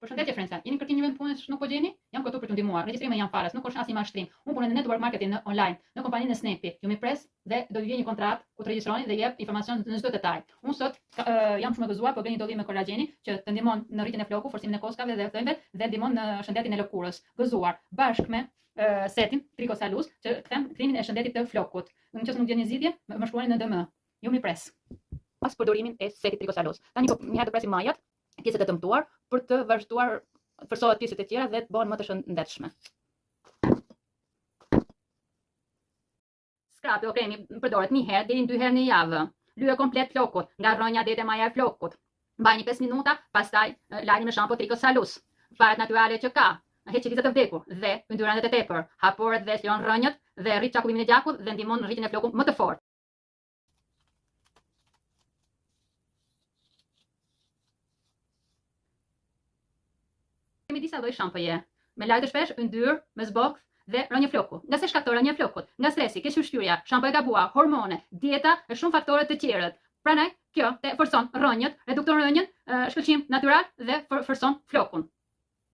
Përshëndetje Frenca, jeni kërkim një vend punës nuk po gjeni? Jam këtu për t'ju ndihmuar. Regjistrimi jam faras, nuk është asnjë mashtrim. Unë punoj në network marketing në online, në kompaninë e Snapi. Ju më pres dhe do t'ju vijë një kontratë ku të regjistroni dhe jep informacion në çdo detaj. Unë sot jam shumë e gëzuar, po bëj një dollim me kolagjeni që të ndihmon në rritjen e flokut, forcimin e kockave dhe thëmbëve dhe ndihmon në shëndetin e lëkurës. Gëzuar bashkë me setin Tricosalus që kthem krimin e shëndetit të flokut. Nëse nuk gjeni zgjidhje, më shkruani në DM. Ju më pres. Pas përdorimin e setit Tricosalus. Tani po një herë të presim majat, pjesët e dëmtuar për të vazhduar përsohet pjesët e tjera dhe të bëhen më të shëndetshme. Skrapi o kremi përdoret një herë deri në 2 herë në javë. Lyë komplet flokut, nga rrënja deri te maja e flokut. Mbajini 5 minuta, pastaj lajini me shampo Tricosalus. Faret natyrale që ka, heq qelizat të vdekur dhe yndyrat e tepër, haporet dhe shlon rrënjët dhe rrit çakullimin e gjakut dhe ndihmon në rritjen e flokut më të fortë. Kemi disa lloj shampoje, me lajë të shpesh, yndyr, me zbokth dhe rrënje floku. Nga se shkakton rrënje flokut, nga stresi, keq ushqyerja, shampo e gabuar, hormone, dieta e shumë faktore të tjerët. Prandaj, kjo forcon rrënjët, redukton rrënjën, shkëlqim natyral dhe forcon flokun.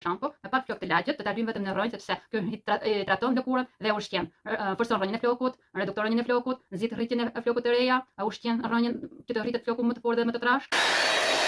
Shampo me pak flokë të lagjët, të tarvim vetëm në rrënjë sepse kjo hidraton lëkurën dhe ushqen. Forcon rrënjën e flokut, redukton rrënjën e flokut, nxit rritjen e flokut të reja, ushqen rrënjën që të rritet floku më të fortë dhe më të trashë.